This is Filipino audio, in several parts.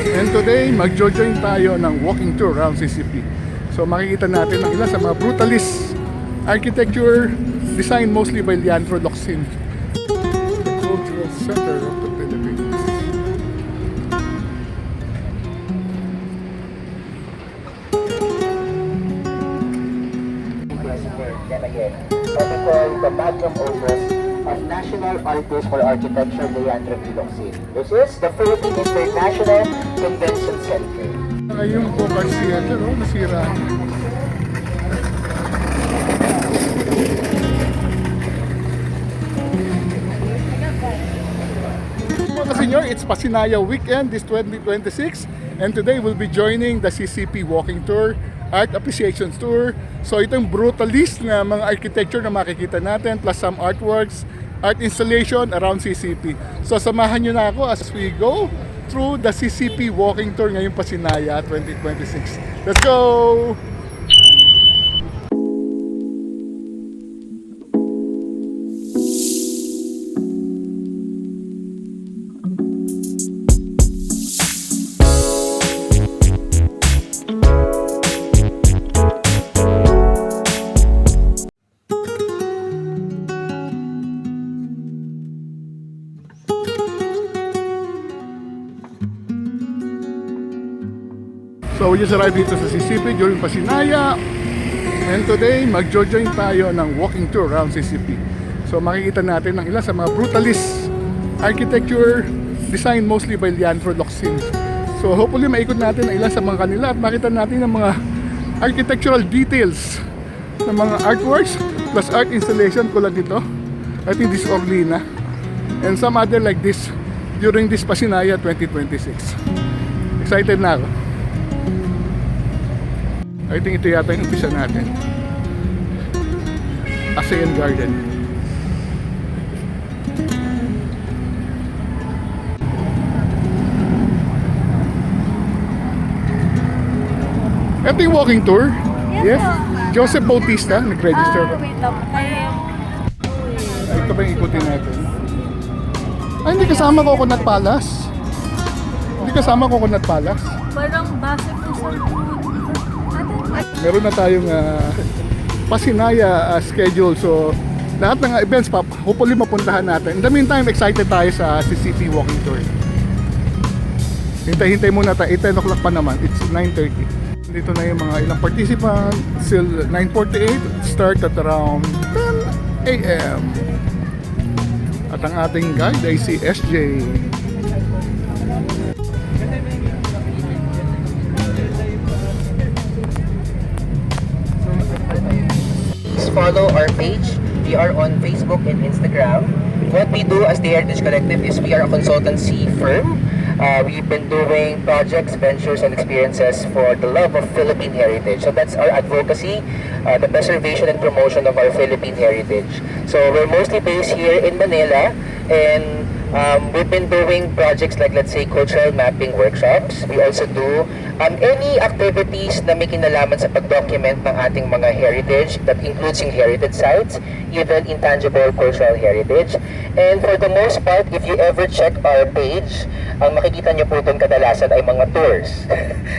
And today, mag-join tayo ng walking tour around CCP. So makikita natin ang ilan sa mga brutalist architecture designed mostly by Leandro Locsin, the cultural center of the Philippines. Then again, what we call the magnum opus of National Artist for Architecture, Leandro Locsin. This is the Philippine International Convention Center. Ngayong Bogart Theater, nasira. Mga senyor, it's Pasinaya Weekend this 2026 and today we'll be joining the CCP Walking Tour, Art Appreciation Tour. So itong brutalist na mga architecture na makikita natin plus some artworks, art installation around CCP. So samahan nyo na ako as we go through the CCP Walking Tour ngayong Pasinaya 2026. Let's go! So we just arrived dito sa CCP during Pasinaya and today mag-join tayo ng walking tour around CCP. So makikita natin ang ilan sa mga brutalist architecture designed mostly by Leandro Locsin. So hopefully maikot natin ang ilan sa mga kanila at makita natin ang mga architectural details ng mga artworks plus art installation tulad dito. I think this Orlina and some other like this during this Pasinaya 2026. Excited na ako. I think ito yata yung umpisa natin. ASEAN Garden. Ito yung walking tour. Yes. Joseph Bautista, nag-register pa. Wait lang. Ito ba yung ikutin natin? Ay, hindi kasama Coconut Palace. Hindi kasama Coconut Palace. Parang base po sa Meron na tayong Pasinaya schedule. So lahat ng events hopefully mapuntahan natin. In the meantime, excited tayo sa CCP Walking Tour. Hintay muna tayo. 10 o'clock pa naman. It's 9:30. Dito na yung mga ilang participants. Till 9:48. Start at around 10 a.m. At ang ating guide ay si SJ. Follow our page. We are on Facebook and Instagram. What we do as the Heritage Collective is we are a consultancy firm. We've been doing projects, ventures, and experiences for the love of Philippine heritage. So that's our advocacy, the preservation and promotion of our Philippine heritage. So we're mostly based here in Manila, and we've been doing projects like, let's say, cultural mapping workshops. We also do any activities na may kinalaman sa pag-document ng ating mga heritage. That includes yung heritage sites, even intangible cultural heritage. And for the most part, if you ever check our page, ang makikita nyo po doon kadalasan ay mga tours.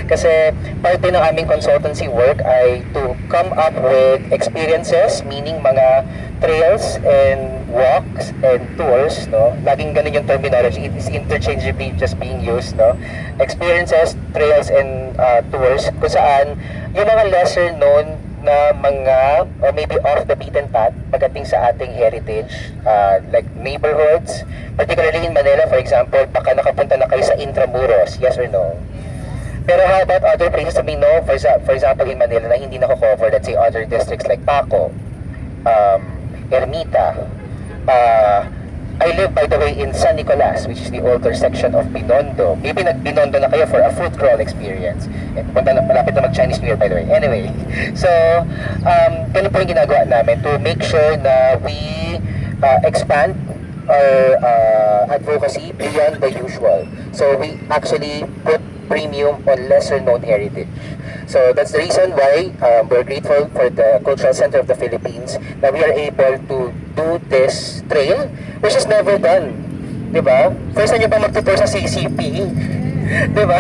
Kasi parte ng aming consultancy work ay to come up with experiences, meaning mga trails and walks and tours, no? Laging ganun yung terminology. It is interchangeably just being used, no? Experiences, trails, and tours kung saan yung mga lesser known na mga or maybe off the beaten path pagdating sa ating heritage, like neighborhoods, particularly in Manila, for example, baka nakapunta na kayo sa Intramuros, yes or no? Pero how about other places that we know, for example in Manila na hindi nako-cover, let's say other districts like Paco, Ermita. I live, by the way, in San Nicolas, which is the older section of Binondo. Maybe nag-Binondo na kayo for a food crawl experience. Punta na, malapit na mag-Chinese New Year, by the way. Anyway, so, ganun po yung ginagawa namin to make sure na we expand our advocacy beyond the usual. So, we actually put premium on lesser known heritage. So that's the reason why we're grateful for the Cultural Center of the Philippines that we are able to do this trail, which is never done. Diba? First time nyo ba magtutur sa CCP? Diba?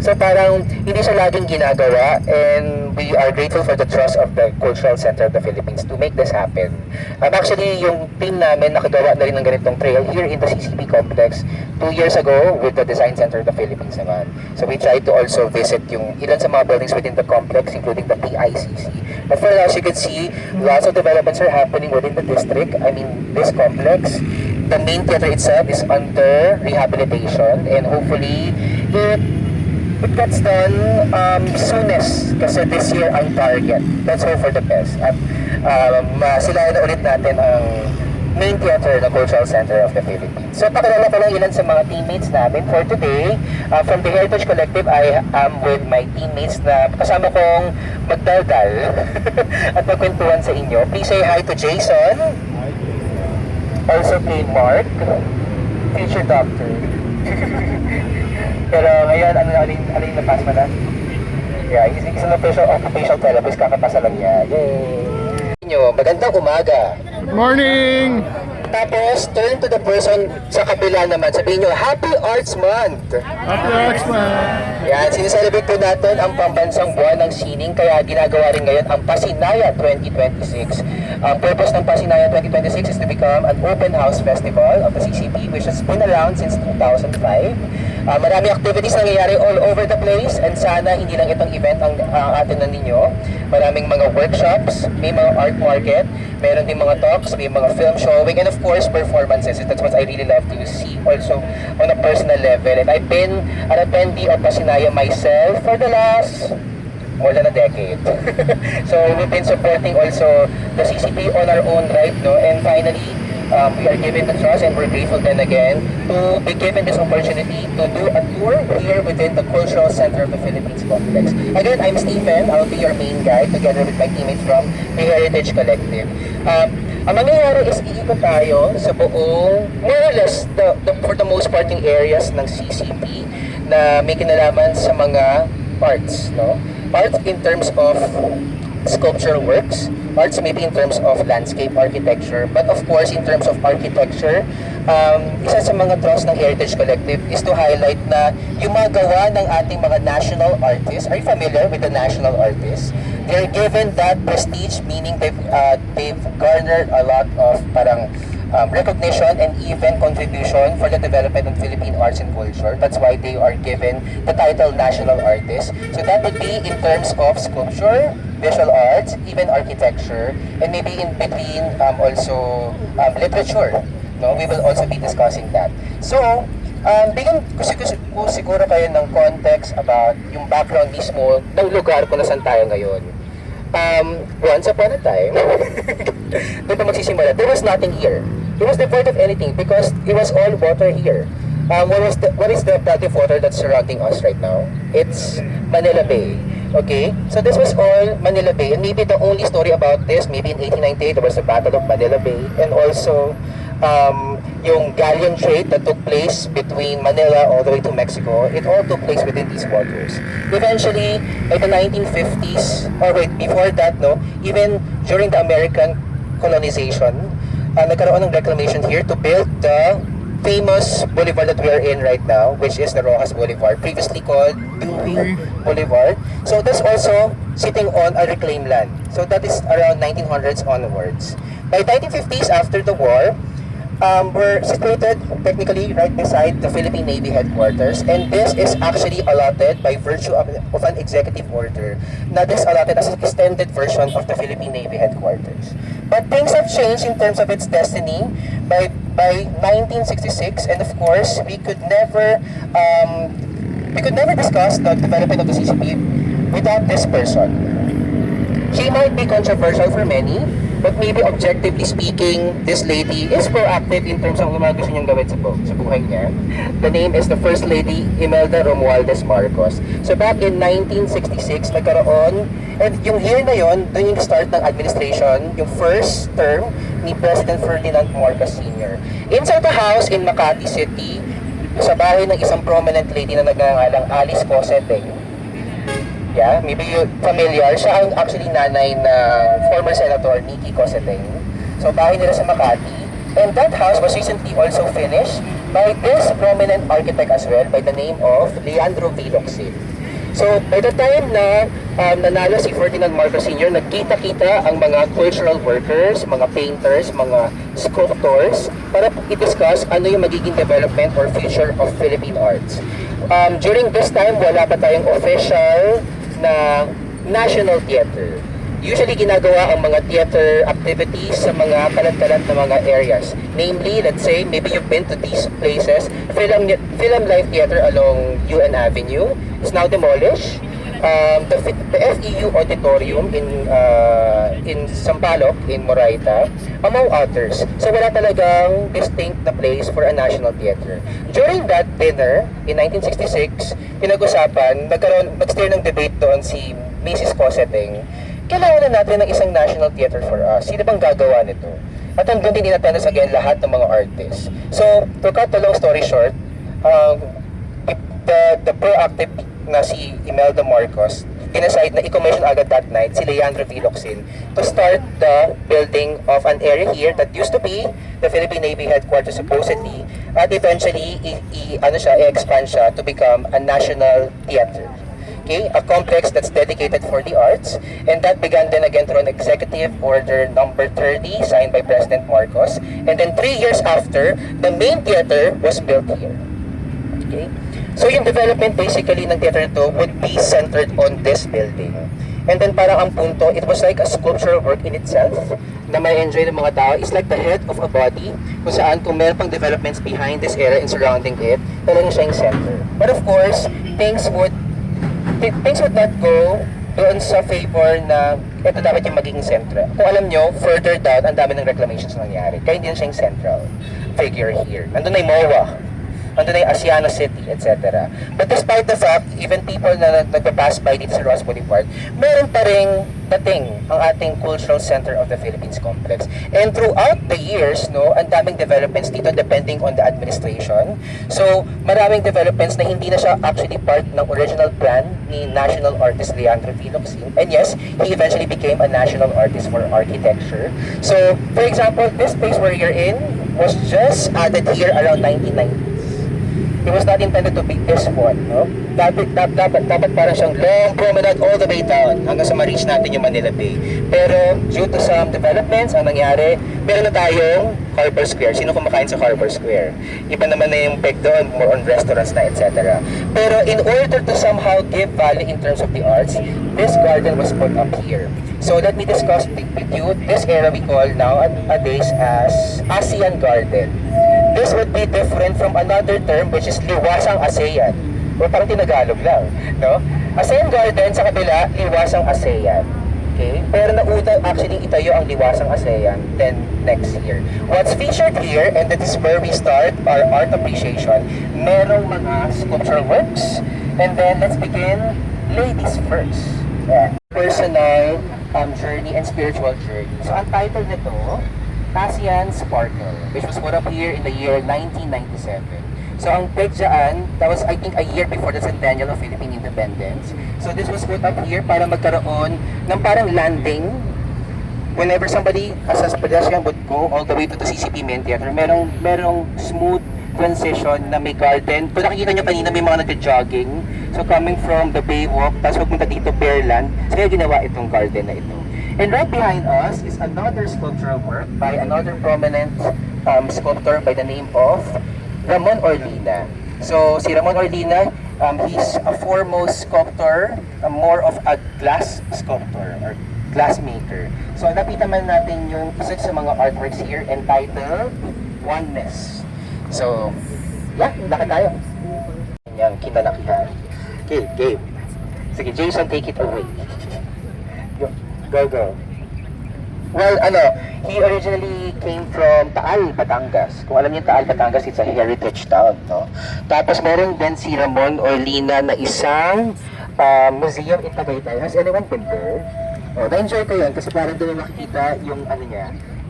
So parang hindi siya laging ginagawa, and we are grateful for the trust of the Cultural Center of the Philippines to make this happen. Actually, yung team namin nakagawa na rin ng ganitong trail here in the CCP complex 2 years ago with the Design Center of the Philippines naman. So we tried to also visit yung ilan sa mga buildings within the complex, including the PICC. But for now, as you can see, lots of developments are happening within the district. I mean, this complex, the main theater itself is under rehabilitation, and hopefully it gets done soonest, kasi this year ang target. Let's hope for the best. At masilayan na ulit natin ang main theater ng Cultural Center of the Philippines. So pakilala ko lang ilan sa mga teammates namin for today. From the Heritage Collective, I am with my teammates na kasama kong magdaldal at magkwentuhan sa inyo. Please say hi to Jason. Also kay Mark, future doctor. Pero ngayon, ano yung napas mo na? Yeah, he's an occupational therapist, kakapasa lang niya. Yay! Magandang umaga. Morning! Tapos, turn to the person sa kabila naman. Sabihin nyo, Happy Arts Month! Happy Arts Month! Yan, sineselebrate po natin ang pambansang buwan ng sining, kaya ginagawa rin ngayon ang Pasinaya 2026. Ang purpose ng Pasinaya 2026 is to become an open house festival of the CCP, which has been around since 2005. Maraming activities na nangyayari all over the place, and sana hindi lang itong event ang atin na ninyo. Maraming mga workshops, may mga art market, meron din mga talks, may mga film showing, and of course performances. That's what I really love to see also on a personal level. And I've been an attendee of Pasinaya myself for the last more than a decade. So we've been supporting also the CCP on our own right, no? And finally, we are given the trust, and we're grateful then again to be given this opportunity to do a tour here within the Cultural Center of the Philippines complex. Again, I'm Stephen. I'll be your main guide together with my teammates from the Heritage Collective. Ang mangyayari is iikot tayo sa buong, more or less, for the most part, yung areas ng CCP na may kinalaman sa mga arts, no? Arts in terms of sculptural works, arts maybe in terms of landscape architecture, but of course in terms of architecture, isa sa mga draws ng Heritage Collective is to highlight na yung mga gawa ng ating mga national artists. Are you familiar with the national artists? They're given that prestige, meaning they've garnered a lot of parang recognition and even contribution for the development of Philippine arts and culture. That's why they are given the title National Artist. So that would be in terms of sculpture, visual arts, even architecture, and maybe in between also literature. No, we will also be discussing that. So, bigyan ko siguro kayo ng context about yung background mismo ng lugar kung nasan tayo ngayon. Once upon a time, doon pa magsisimula, there was nothing here. It was devoid of anything because it was all water here. What is the body of water that's surrounding us right now? It's Manila Bay. Okay, so this was all Manila Bay, and maybe the only story about this, maybe in 1898 there was the Battle of Manila Bay, and also yung galleon trade that took place between Manila all the way to Mexico. It all took place within these waters. Eventually, by the 1950s, or wait, before that, no, even during the American colonization, nagkaroon ng reclamation here to build the famous boulevard that we are in right now, which is the Rojas Boulevard, previously called Dewey Boulevard. So that's also sitting on a reclaimed land. So that is around 1900s onwards. By 1950s, after the war, we're situated technically right beside the Philippine Navy headquarters, and this is actually allotted by virtue of an executive order. Now this is allotted as an extended version of the Philippine Navy headquarters. But things have changed in terms of its destiny by 1966, and of course we could never discuss the development of the CCP without this person. She might be controversial for many, but maybe objectively speaking, this lady is proactive in terms of mga gusto niyang gawin sa buhay niya. The name is the First Lady Imelda Romualdez Marcos. So back in 1966, nagkaroon, and yung year na yon, doon yung start ng administration, yung first term ni President Ferdinand Marcos Sr. Inside the house in Makati City, sa bahay ng isang prominent lady na nagngangalang Alice Cosseteng. Yeah, maybe you're familiar. Siya ang actually nanay na former Senator Nikki Cosseteng. So bahay nila sa Makati. And that house was recently also finished by this prominent architect as well by the name of Leandro V. Locsin. So, by the time na nanalo si Ferdinand Marcos Sr., nagkita-kita ang mga cultural workers, mga painters, mga sculptors para i-discuss ano yung magiging development or future of Philippine arts. During this time, wala pa tayong official na national theater. Usually ginagawa ang mga theater activities sa mga kalat-kalat na mga areas. Namely, let's say, maybe you've been to these places. Film Life Theater along UN Avenue is now demolished. The FEU Auditorium in Sampaloc, in Moraita, among others. So wala talagang distinct na place for a national theater. During that dinner, in 1966, pinag-usapan, nag-steer ng debate doon si Mrs. Coseteng, kailangan na natin ng isang national theater for us. Sino bang gagawa nito? At hanggang din in-attendance again lahat ng mga artists. So, to cut the long story short, the proactive na si Imelda Marcos, dinecide na i-commission agad that night si Leandro V. Locsin to start the building of an area here that used to be the Philippine Navy headquarters supposedly, at eventually i-expand siya to become a national theater. Okay, a complex that's dedicated for the arts, and that began then again through an executive order number 30 signed by President Marcos, and then 3 years after, the main theater was built here. Okay, so yung development basically ng theater to would be centered on this building, and then parang ang punto, it was like a sculptural work in itself na may enjoy ng mga tao. It's like the head of a body kung saan kung meron pang developments behind this area and surrounding it, talagang siya yung center. But of course, things would not go doon sa favor na ito dapat yung magiging central. Kung alam nyo, further down, ang dami ng reclamations na nangyari. Kaya hindi na siya yung central figure here. Nandun na yung MOA, nandun na yung Asiana City, etc. But despite the fact, even people na nagpapass by dito sa Ross Boulevard, meron pa rin dating ang ating cultural center of the Philippines complex. And throughout the years, no, ang daming developments dito depending on the administration. So, maraming developments na hindi na siya actually part ng original plan ni national artist Leandro V. Locsin. And yes, he eventually became a national artist for architecture. So, for example, this space where you're in was just added here around 1990. It was not intended to be this one, no? Dapat parang siyang long promenade all the way down hanggang sa ma-reach natin yung Manila Bay. Pero due to some developments, ang nangyari, meron na tayong Harbor Square. Sino kumakain sa Harbor Square? Iba naman na yung peg doon, more on restaurants na, etc. Pero in order to somehow give value in terms of the arts, this garden was put up here. So let me discuss with you this area we call nowadays as ASEAN Garden. This would be different from another term which is Liwasang ASEAN. O parang tinagalog lang, no? ASEAN Garden sa kabila, Liwasang ASEAN. Okay? Pero nauna actually itayo ang Liwasang ASEAN then next year. What's featured here, and that is where we start our art appreciation, merong mga sculptural works, and then let's begin ladies first. Personal journey and spiritual journey. So ang title nito, ASEAN Sparkle, which was put up here in the year 1997. So ang peg dyan, that was I think a year before the centennial of Philippine independence. So this was put up here para magkaroon ng parang landing whenever somebody as a pedestrian would go all the way to the CCP Main Theater. Merong smooth transition na may garden. Kung nakikita nyo kanina may mga nagja-jogging. So coming from the Baywalk, tapos pupunta dito Pearland, so kaya ginawa itong garden na ito. And right behind us is another sculptural work by another prominent sculptor by the name of Ramon Orlina. So si Ramon Orlina, he's a foremost sculptor, more of a glass sculptor or glass maker. So nakita man natin yung isa sa mga artworks here entitled Oneness. So, yeah, lakad tayo. Yung kinalakihan. Okay, game. Sige, Jason, take it away. Go. Well, he originally came from Taal, Batangas. Kung alam niyo Taal, Batangas, it's a heritage town, no? Tapos meron din si Ramon Orlina na isang museum in Tagaytay. Has anyone been there? Na-enjoy ko yun kasi parang doon makikita yung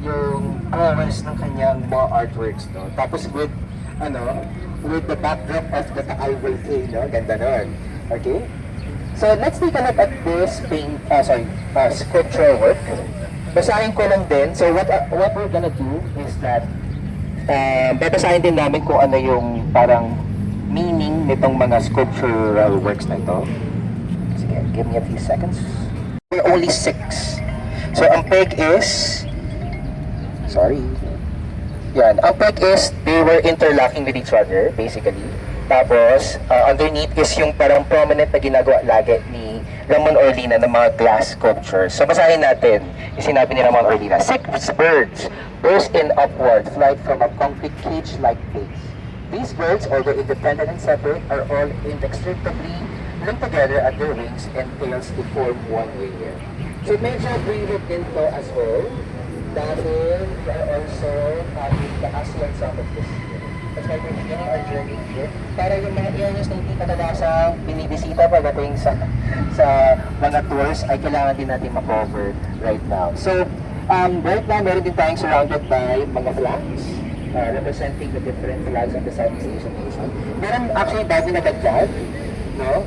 yung hours ng kanyang mga artworks, no? Tapos with the backdrop of the Taal volcano, ganda nun. Okay? So let's take a look at this sculptural work. Basahin ko lang din. So what we're gonna do is that babasahin din namin kung ano yung parang meaning nitong mga sculptural works na ito. Sige, give me a few seconds. We're only 6. So, ang peg is... Sorry. Yan. Ang peg is, they were interlocking with each other, basically. Tapos, underneath is yung parang prominent na ginagawa lagi ni Ramon Orlina ng mga glass sculptures. So, basahin natin yung sinabi ni Ramon Orlina. 6 birds burst in upward flight from a concrete cage-like base. These birds, although independent and separate, are all inextricably linked together at their wings and tails to form one layer. So medyo bring it into as well. Dahil we are also having the ASEAN Summit this year. That's why we're beginning our journey here. Para yung mga areas na hindi kadalasang binibisita pagdating sa mga tours ay kailangan din natin ma-cover right now. So, right now meron din tayong surrounded by mga flags. Representing the different flags of the Southeast Asian nation. Meron actually bago na dagdag, no?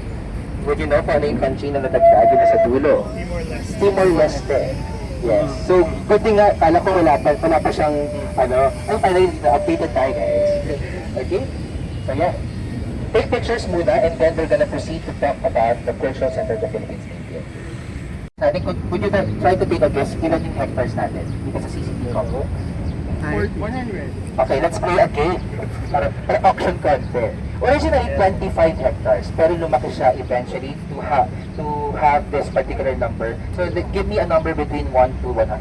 Would you know kung ano yung country na nadagdag yun sa dulo? Timor-Leste. Yes. So, good thing nga, kala ko wala pa siyang, finally, updated tayo guys. Okay? So yeah. Take pictures muna and then we're gonna proceed to talk about the Cultural Center of the Philippines Stadium. Sabi ko, would you try to take a guess, ilan yung hectares natin? Dito sa CCTV Combo? 100. Okay, let's play a game. Para auction content. Originally 25 hectares, pero lumaki siya eventually to have this particular number. So give me a number between 1 to 100.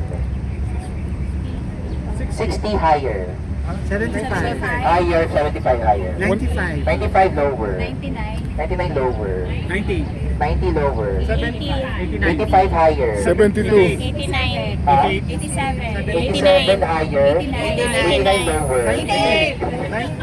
60 higher. 75. Higher, 75 higher. 95. 95 lower. 99. 99 lower. 90. 90 lower. 89. 85 higher. 72. 89. Ah, 87. 87 higher. 89 lower.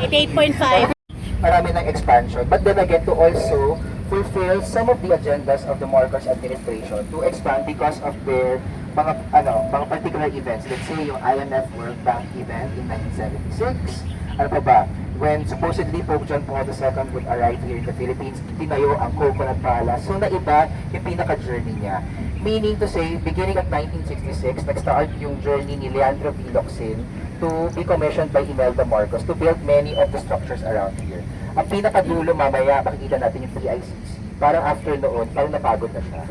88.5. Marami ng expansion. But then again, to also fulfill some of the agendas of the Marcos administration to expand because of their mga particular events. Let's say yung IMF World Bank event in 1976. Ano pa ba? When supposedly Pope John Paul II would arrive here in the Philippines, tinayo ang Coconut Palace. So naiba yung pinaka-journey niya. Meaning to say, beginning of 1966, nag-start yung journey ni Leandro V. Locsin to be commissioned by Imelda Marcos to build many of the structures around here. Ang pinakadulo mamaya, makikita natin yung PICC. Parang after noon, parang napagod na siya.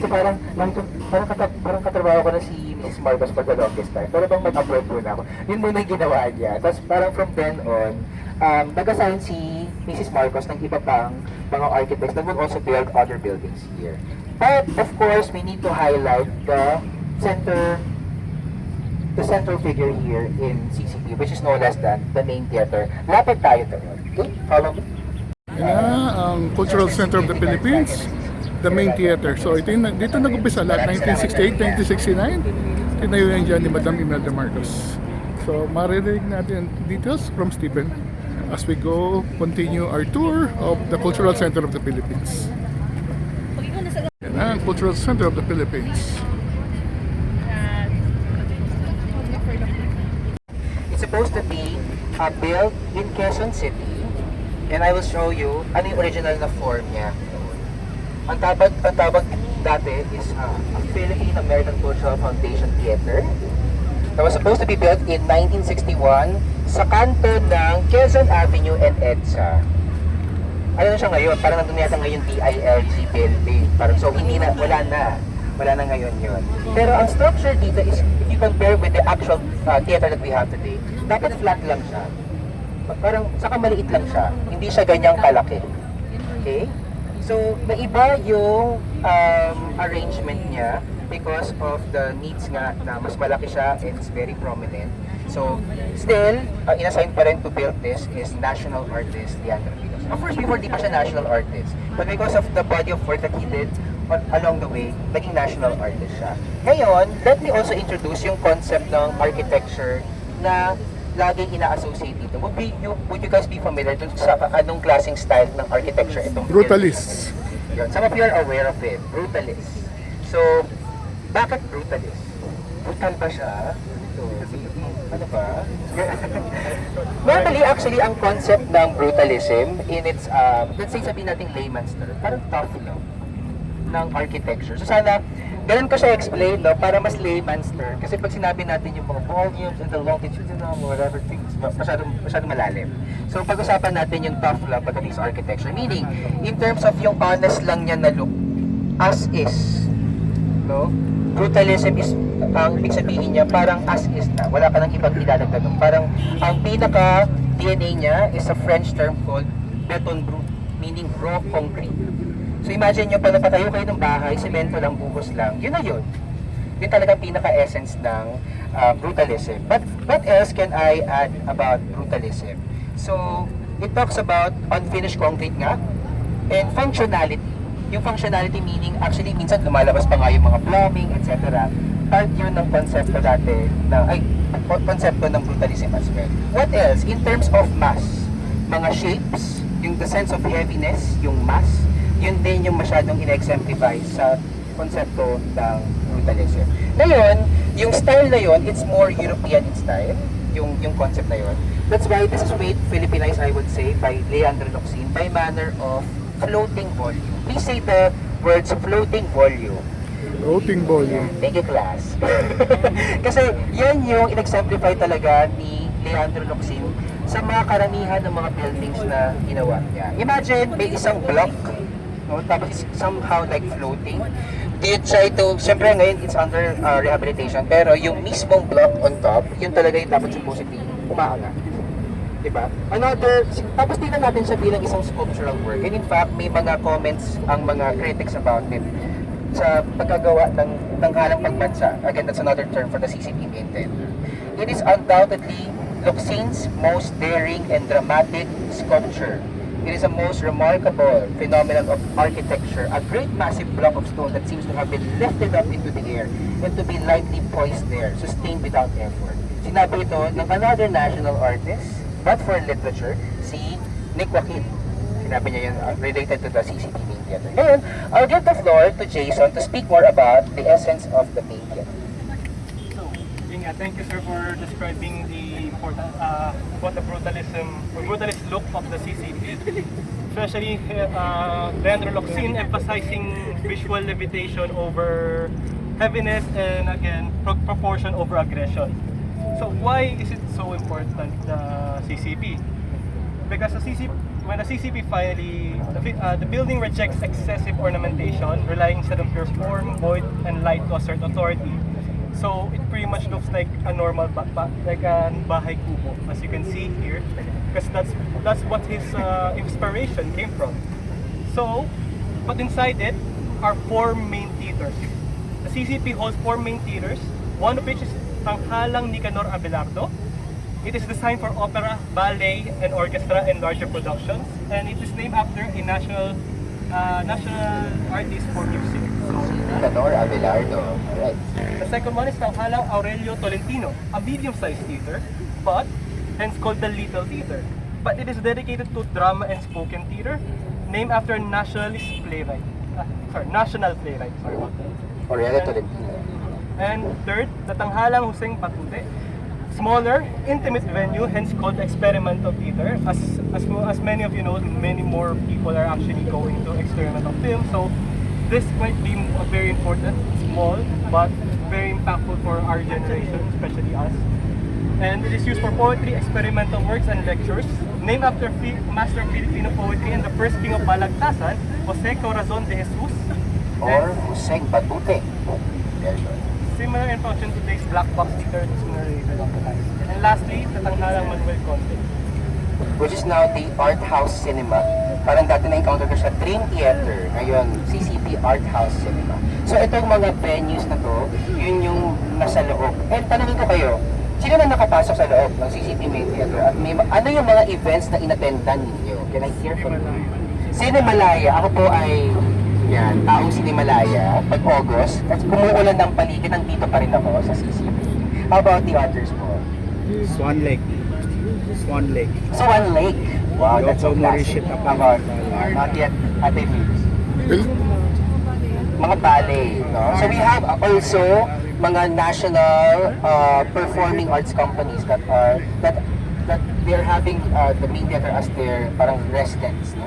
So parang katrabaho ko na si Mrs. Marcos for the longest time. Pero bang mag-upload muna ako. Yun muna yung ginawa niya. Tapos parang from then on, nag-assign si Mrs. Marcos ng iba pang mga architects that would also build other buildings here. But of course, we need to highlight the central figure here in CCP, which is no less than the main theater. Lapit tayo doon. Okay? Follow me. Ang Cultural Center of the Philippines, the main theater. So dito nag-umpisa lahat, 1968, 1969. Tinayo yan dyan ni Madam Imelda Marcos. So maririnig natin details from Stephen as we continue our tour of the Cultural Center of the Philippines. Yan ang Cultural Center of the Philippines. It's supposed to be built in Quezon City, and I will show you ano yung original na form niya. Ang tawag dati is Philippine American Cultural Foundation Theater. That was supposed to be built in 1961 sa kanto ng Quezon Avenue and EDSA. Ano na siya ngayon? Parang nandun yata ngayon DILG building. Parang so hindi na, wala na ngayon yun. Pero ang structure dito is, if you compare with the actual theater that we have today, dapat flat lang siya. Parang, saka maliit lang siya. Hindi siya ganyang kalaki. Okay? So, naiba yung arrangement niya because of the needs nga na mas malaki siya and it's very prominent. So, still, inassign pa rin to build this is national artist Leandro Pilos. Of course, before di pa siya national artist. But because of the body of work that he did along the way, naging national artist siya. Ngayon, let me also introduce yung concept ng architecture na laging ina-associate dito. Would you guys be familiar dun sa anong klaseng style ng architecture itong Brutalist. yun? Some of you are aware of it. Brutalist. So, bakit brutalist? Brutal ba siya? Ano ba? Normally, actually, ang concept ng brutalism in its, let's say sabihin natin layman's term, parang tough love. ng architecture. So sana, ganun ko siya explain, no, para mas layman's term. Kasi pag sinabi natin yung mga volumes and the longitudinal, whatever things, masyadong malalim. So pag-usapan natin yung tough lang pagdating sa architecture. Meaning, in terms of yung honest lang niya na look, as is, no? Brutalism is, ang ibig sabihin niya, parang as is na. Wala ka nang ibang idadagdag. Parang, ang pinaka DNA niya is a French term called beton brut, meaning raw concrete. So imagine nyo, pag napatayo kayo ng bahay, semento lang, buhos lang, yun na yun. Yun talagang pinaka-essence ng brutalism. But what else can I add about brutalism? So, it talks about unfinished concrete nga, and functionality. Yung functionality meaning, actually, minsan lumalabas pa nga yung mga plumbing, etc. Part yun ng konsepto dati, konsepto ng brutalism as well. What else? In terms of mass, mga shapes, yung the sense of heaviness, yung mass, yun din yung masyadong in-exemplify sa konsepto ng brutalism. Ngayon, yung style na yun, it's more European in style, yung concept na yun. That's why this is made Philippinized, I would say, by Leandro Locsin, by manner of floating volume. Please say the words floating volume. Floating volume. Thank you, class. Kasi yan yung in-exemplify talaga ni Leandro Locsin sa mga karamihan ng mga buildings na ginawa niya. Imagine, may isang block, no? Tapos it's somehow like floating. Do you try to, syempre ngayon it's under rehabilitation, pero yung mismong block on top, yun talaga yung dapat supposedly umaangat. Diba? Tapos tingnan natin siya bilang isang sculptural work. And in fact, may mga comments ang mga critics about it sa pagkagawa ng tanghalang pagbansa. Again, that's another term for the CCTV intent. It is undoubtedly Locsin's most daring and dramatic sculpture. It is a most remarkable phenomenon of architecture, a great massive block of stone that seems to have been lifted up into the air and to be lightly poised there, sustained without effort. Sinabi ito ng another national artist, but for literature, si Nick Joaquin. Sinabi niya yun related to the CCTV theater. Ngayon, I'll give the floor to Jason to speak more about the essence of the main theater. So, thank you, sir, for describing the important, what the brutalist look of the CCTV. Especially, Leandro Locsin emphasizing visual levitation over heaviness and again, proportion over aggression. So why is it so important, the CCP? Because when the CCP finally, the building rejects excessive ornamentation, relying instead of pure form, void, and light to assert authority. So it pretty much looks like a normal like a bahay kubo, as you can see here, because that's what his inspiration came from. So, but inside it are four main theaters. The CCP holds four main theaters, one of which is Tanghalang Nicanor Abelardo. It is designed for opera, ballet, and orchestra and larger productions, and it is named after a national artist for music. Nicanor Abelardo. Alright. The second one is Tanghalang Aurelio Tolentino, a medium-sized theater, but hence called the Little Theater. But it is dedicated to drama and spoken theater, named after a national playwright. Sorry about that. Aurelio Tolentino. And third, the Tanghalang Hussein Patute, smaller, intimate venue, hence called experimental theater. As many of you know, many more people are actually going to experimental film. So this might be very important, small, but very impactful for our generation, especially us. And it is used for poetry, experimental works, and lectures. Named after master of Filipino poetry and the first king of Balagtasan, Jose Corazon de Jesus. Or Hussein Patute. Very good. Similar in function to today's black box theater sooner or later down the line. And lastly, the Tanghalang Manuel Conde. Which is now the Art House Cinema. Parang dati na-encounter ko siya, Dream Theater. Ngayon, CCP Art House Cinema. So itong mga venues na to, yun yung nasa loob. And tanongin ko kayo, sino na nakapasok sa loob ng CCP Main Theater? At ano yung mga events na inattendan ninyo? Can I hear from you? Cinemalaya. Ako po ay taong Cinemalaya. Pag August, at kumuulan ng paligid, nandito pa rin ako sa CCP. How about the others po? Swan Lake. Swan Lake. Swan Lake. Wow, that's so classic. How about not yet Ate Vibs? Mga ballet, no? So we have also mga national performing arts companies that they're having the Main Theater as their parang residence, no?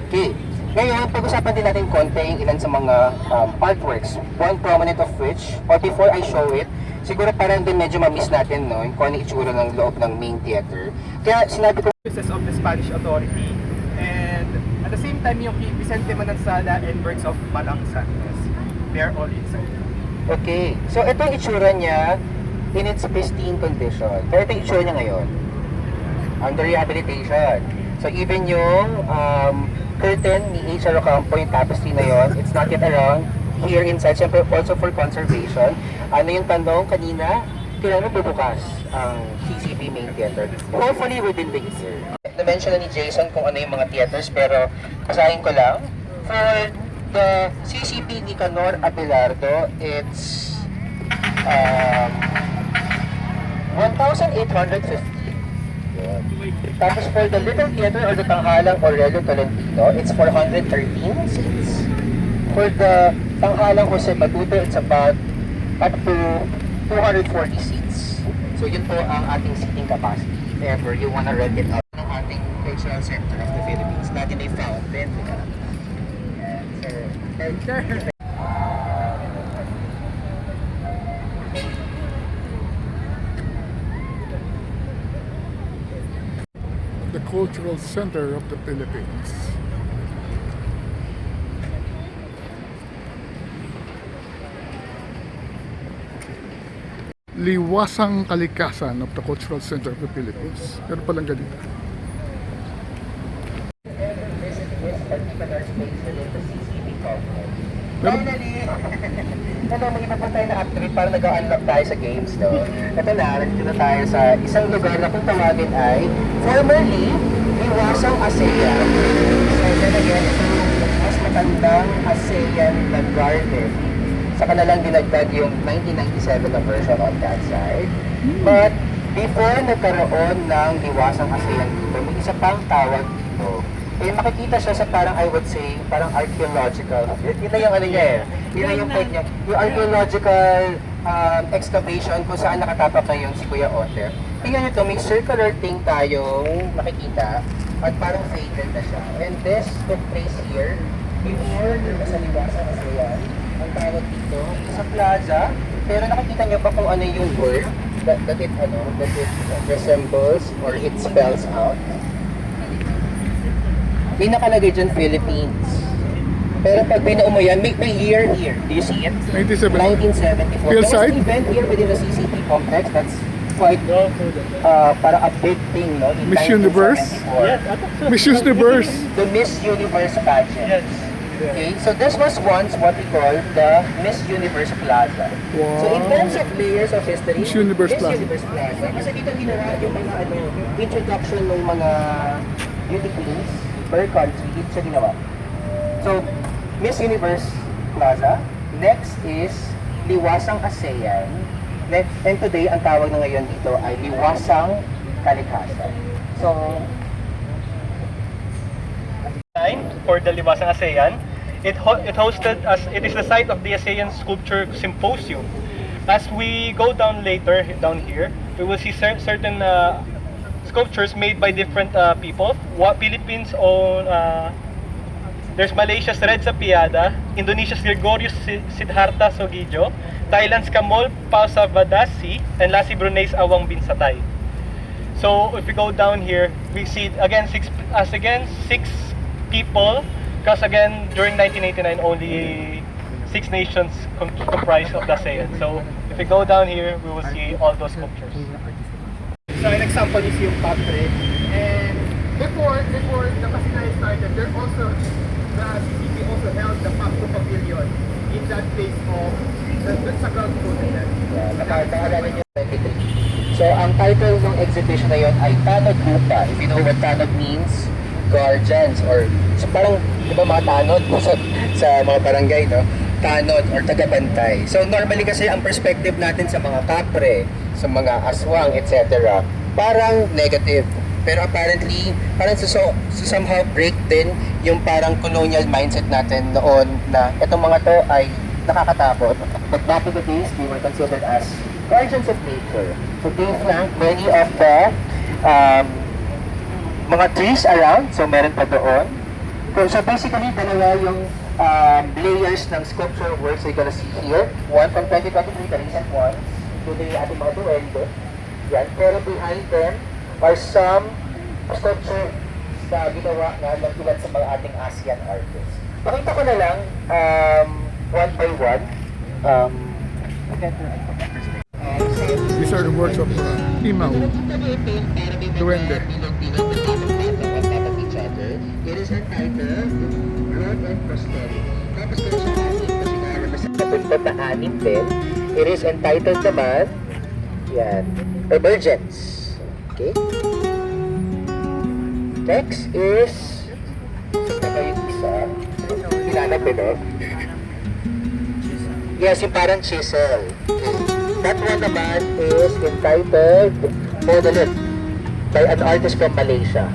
Okay. Ngayon, pag-usapan din natin konti ilan sa mga artworks. One prominent of which, or before I show it, siguro parang din medyo ma-miss natin, no? Kung ano yung itsura ng loob ng main theater. Kaya sinabi ko, Services of the Spanish authority, and at the same time yung Vicente Manansala and works of Malang Santos. They are all inside. okay, so ito yung itsura niya in its pristine condition. Pero ito yung itsura niya ngayon. Under rehabilitation. So even yung curtain ni H.R. Ocampo, yung tapestry na yon, it's not yet around here inside. Siyempre also for conservation. Ano yung tanong kanina? Kailan bubukas ang CCP main theater? Hopefully within the year. Na-mention na ni Jason kung ano yung mga theaters, pero basahin ko lang. For the CCP Nicanor Abelardo, it's 1,850. Tapos for the Little Theater or the Tanghalang Aurelio Tolentino, it's 413 seats. For the Tanghalang Jose Batuto, it's about up to 240 seats. So yun po ang ating seating capacity if ever you wanna rent it out ng ating cultural center of the Philippines. Natin ay fountain. So, The cultural center of the Philippines. Liwasang kalikasan of the cultural center of the Philippines. Pero palang ganito. Finally! Ano, may iba pa tayo na activate para nag-unlock tayo sa games, no? Ito na, nandito na tayo sa isang lugar na kung tawagin ay formerly Liwasang ASEAN. So then again, ito yung mas matandang ASEAN na garden. Sa kanilang dinagdag yung 1997 na version on that side. But before nagkaroon ng Liwasang ASEAN dito, may isa pang tawag dito. Eh, makikita siya sa parang, I would say, parang archaeological. Yun na yung ano niya eh. Yun na yung point niya. Yung archaeological excavation kung saan nakatapak na yun si Kuya Otter. Tingnan nyo to, may circular thing tayong makikita at parang faded na siya. And this took place here before sa Liwasang ASEAN. Ang tawag dito sa plaza. Pero nakikita nyo ba kung ano yung word that it resembles or it spells out? May nakalagay dyan Philippines. Pero pag binuo mo yan, may year here. Do you see it? 97. 1974. Field There was side? an event here within the CCP complex that's quite para a big thing, no? In Miss Universe? 1974. Miss Universe. The Miss Universe pageant. Yes. Okay, so this was once what we call the Miss Universe Plaza. Wow. So in terms of layers of history, Miss Universe Plaza. Universe Plaza. Kasi dito ginawa yung mga introduction ng mga beauty queens per country, dito siya ginawa. So, Miss Universe Plaza. Next is Liwasang ASEAN. Next, and today, ang tawag na ngayon dito ay Liwasang Kalikasan. So, for the Liwasang ASEAN. It hosted as it is the site of the ASEAN Sculpture Symposium. As we go down later down here, we will see certain sculptures made by different people. Philippines own there's Malaysia's Reza Piada, Indonesia's Gregorius Siddhartha Sogidjo, Thailand's Kamol Pausavadasi, and lastly Brunei's Awang bin Satay. So if we go down here, we see again six people, because again during 1989 only 6 nations comprised of the ASEAN. So if we go down here, we will see all those sculptures. So an example is yung factory. And before the Pasinay started, there also the CCP also held the Pacto Pavilion in that place of sa ground floor nila. nakakaalala niyo 23. So ang title ng exhibition na yun ay Tanod Lupa. If you know what Tanod means, guardians or so parang di ba mga tanod sa mga barangay, no? Tanod or tagabantay. So normally kasi ang perspective natin sa mga kapre, sa mga aswang, etc. parang negative. Pero apparently, parang somehow break din yung parang colonial mindset natin noon na itong mga to ay nakakatakot. But back in the days, they were considered as guardians of nature. So they flanked many of the mga trees around. So meron pa doon. So basically, dalawa yung layers ng sculpture works you're gonna see here. One from 2023, the recent one, to the ating mga duwende. Yan. Pero behind them are some sculpture na ginawa nga ng tulad sa mga ating ASEAN artists. Pakita ko na lang one by one. These are the works of Imaw, Duwende. It is entitled Growth and Prosperity. Tapos kung sa ating kasi na-represent na anim din, it is entitled naman, yan, Emergence. Okay? Next is, ito ba yung isa? Hinanap ito? Yes, yung parang chisel. Okay. That one naman is entitled Monolith by an artist from Malaysia.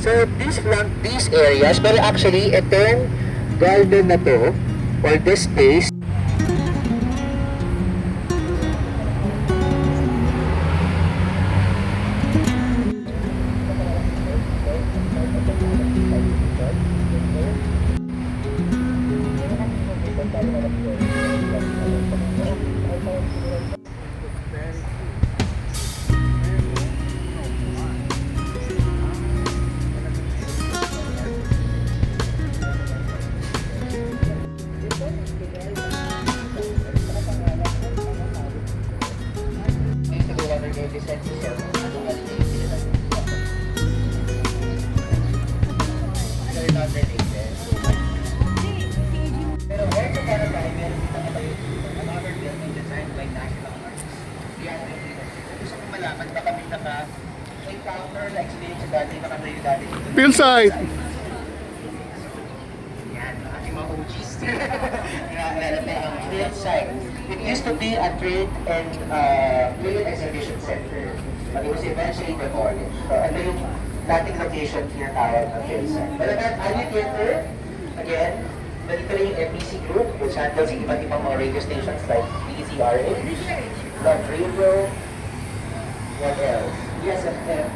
So these areas, pero actually itong garden na to, or this space, Philsite! It used to be a trade and trade exhibition center, but it was eventually demolished. So, ito yung dating location here tawag ng Philsite. But at Ali Theater, again, ito yung MBC Group, which handles iba't ibang mga radio stations like DZRH, Love Radio, what else? Yes, FM.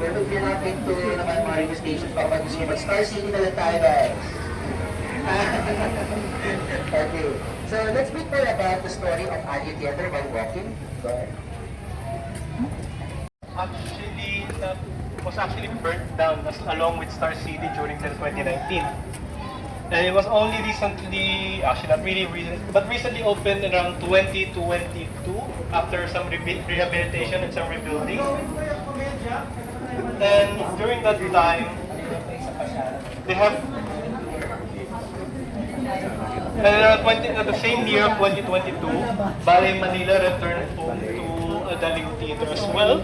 Pero if you're not into naman mga radio stations, papag-isip, but Star City na lang tayo, guys. Okay, so let's speak more about the story of Ali Theater by walking. Go ahead. Actually, that was actually burnt down along with Star City during the 2019. And it was only recently, actually not really recent, but recently opened around 2022 after some rehabilitation and some rebuilding. And during that time, they have, and at the same year of 2022, Ballet Manila returned home to Daliu Theater as well.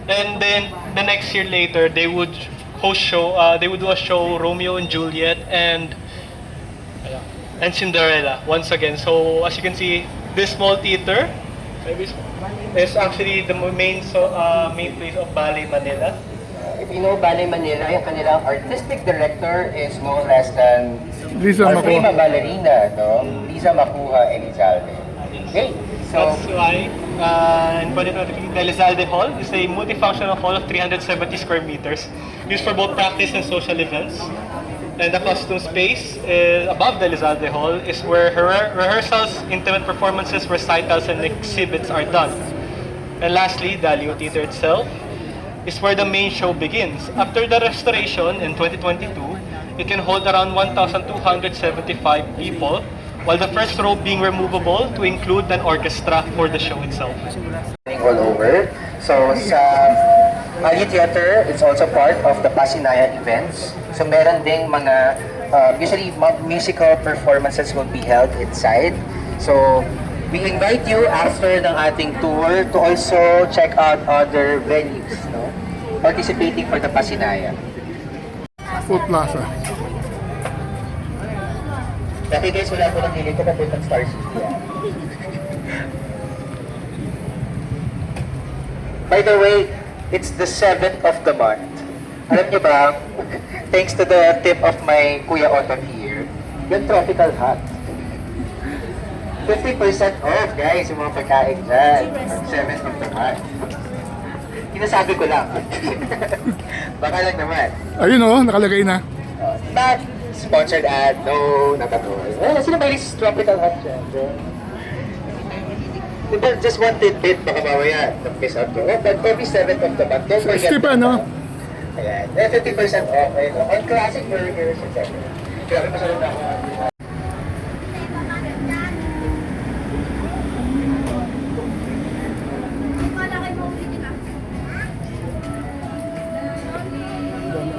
And then the next year later, they would they would do a show, Romeo and Juliet and Cinderella once again. So as you can see, this small theater is actually the main place of Ballet Manila. If you know Ballet Manila, yung kanilang artistic director is no less than Lisa our prima Makuha. ballerina, no? Lisa Makuha Elizalde. Okay, so That's why in 2023, the Elizalde Hall is a multifunctional hall of 370 square meters used for both practice and social events. And the costume space above the Elizalde Hall is where rehearsals, intimate performances, recitals, and exhibits are done. And lastly, Daliu Theater itself is where the main show begins. After the restoration in 2022, it can hold around 1,275 people, while the first row being removable to include an orchestra for the show itself. all over. So sa Ali Theater, it's also part of the Pasinaya events. So meron ding mga, usually musical performances will be held inside. So we invite you after ng ating tour to also check out other venues, no? Participating for the Pasinaya. Food Plaza. Dati guys, wala po ng hiling ko papuntang Star City. By the way, it's the 7th of the month. Alam niyo ba, thanks to the tip of my Kuya Otto here, yung tropical hat. 50% off guys, yung mga pagkain dyan. 7th of the month. Sinasabi ko lang. Baka lang naman. Ayun oh, nakalagay na. Not sponsored ad, no, not at all. Sino ba yung tropical hot dyan? Just one tidbit, baka mamaya, na-miss out ko. But every 7th of the month, don't forget. Stephen, no? Ayan, 50% off. On classic burgers, etc. Grabe, masarap na ako.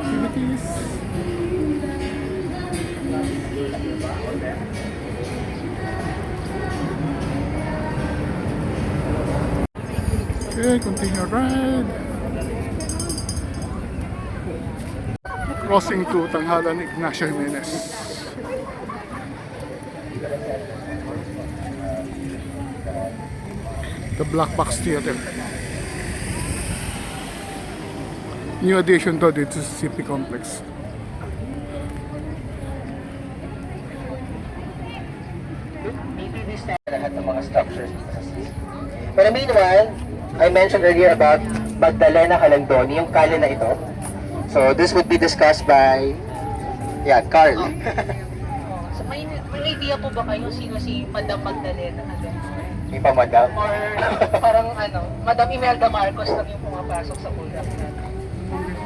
Activities. Okay, continue ride. Crossing to Tanghalan Ignacio Jimenez. The Black Box Theater. New addition to the CP complex. Maybe this time, lahat ng mga structures dito sa city. But meanwhile, I mentioned earlier about Magdalena Calandoni, yung kalye na ito. So this would be discussed by, yeah, Carl. So may idea po ba kayo sino si Madam Magdalena? May pamadam. Or parang Madam Imelda Marcos lang yung pumapasok sa Bulacan.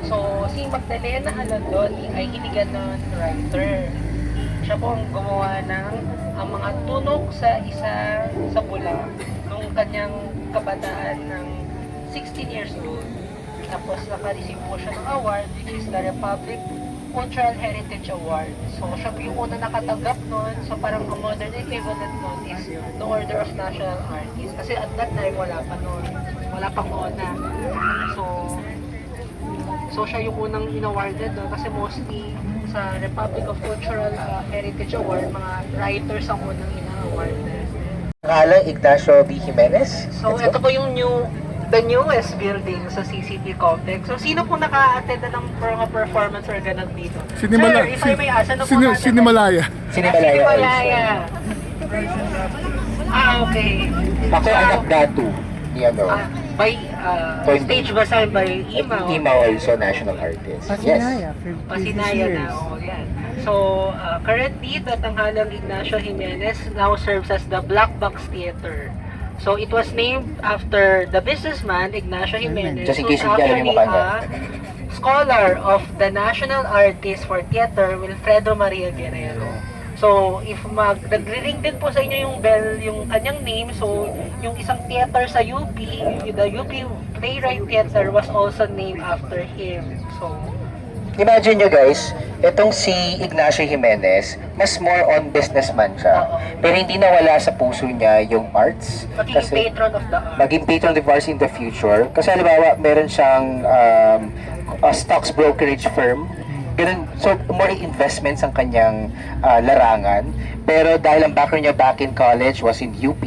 So si Magdalena Alandoni ay hiniganon writer. Siya po ang gumawa ng ang mga tunog sa isa sa Bulacan nung kanyang kabataan ng 16 years old. Tapos naka-receive po siya ng award which is the Republic Cultural Heritage Award. So siya po yung una nakatanggap nun. So parang ang modern equivalent nun is the Order of National Artist. Kasi at that time wala pa nun. Wala pang ONA. So siya yung unang in-awarded nun kasi mostly sa Republic of Cultural Heritage Award, mga writers ang unang ina-awarded. Pangalan, Ignacio B. Jimenez. So ito po yung the newest building sa CCP complex. So sino po naka-attend na ng mga performance or ganun dito? Sinimala, Sir, if I may ask, ano po Sinimalaya. Sinimalaya. Okay. Ako anak datu ni ano. Stage ba siya by Imaw? Imaw also national artist. Yes. Pasinaya na, yan. So, currently, the Tanghalang Ignacio Jimenez now serves as the Black Box Theater. So, it was named after the businessman, Ignacio Jimenez, Just in who's case hindi alam yung actually mukha a scholar of the national artist for theater, Wilfredo Maria Guerrero. So, if nagre-ring din po sa inyo yung bell, yung kanyang name, so, yung isang theater sa UP, the UP Playwright Theater was also named after him. So, Imagine nyo guys, itong si Ignacio Jimenez, mas more on businessman siya. Pero hindi nawala sa puso niya yung arts. maging patron of the art. Maging patron of the arts in the future. Kasi halimbawa, meron siyang stocks brokerage firm. Ganun, so more investments ang kanyang larangan. Pero dahil ang background niya back in college was in UP.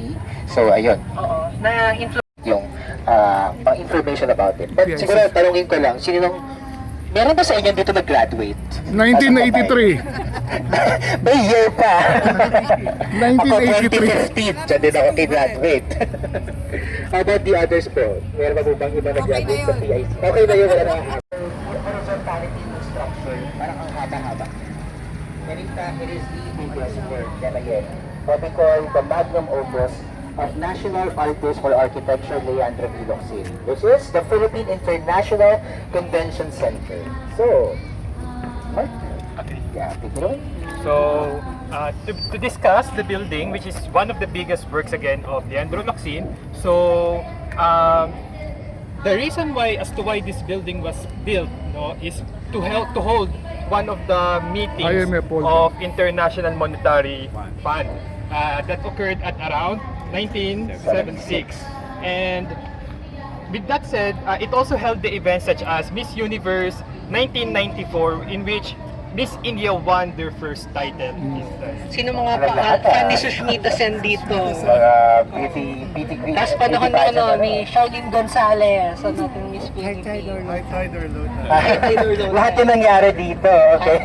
So ayun, Oo, na-influence. yung information about it. But Yes. siguro tanungin ko lang, sino nung meron ba sa inyo dito nag-graduate? 1983. May year pa. Ako 1983. 2015, dyan din ako graduate. How about the others po? Meron ba po bang iba nag-graduate sa PIC? Okay na yun, wala na. Horizontality ng structure, parang ang haba-haba. And in fact, it is the biggest work, then again, what we call the magnum opus of National Artist for Architecture, Leandro V. Locsin, which is the Philippine International Convention Center. So, Mark? Okay. Yeah, take it away. So, to discuss the building, which is one of the biggest works again of Leandro Locsin. So, the reason why, as to why this building was built, no, is to help to hold one of the meetings IMF World of International Monetary Fund that occurred at around 1976. And with that said, it also held the events such as Miss Universe 1994, in which Miss India won their first title. Sino mga fan ni Sushmita Sen dito? PT Green. Tapos panahon ni Shaolin Gonzalez, sa natin Miss Philippines. Lahat yung nangyari dito, okay?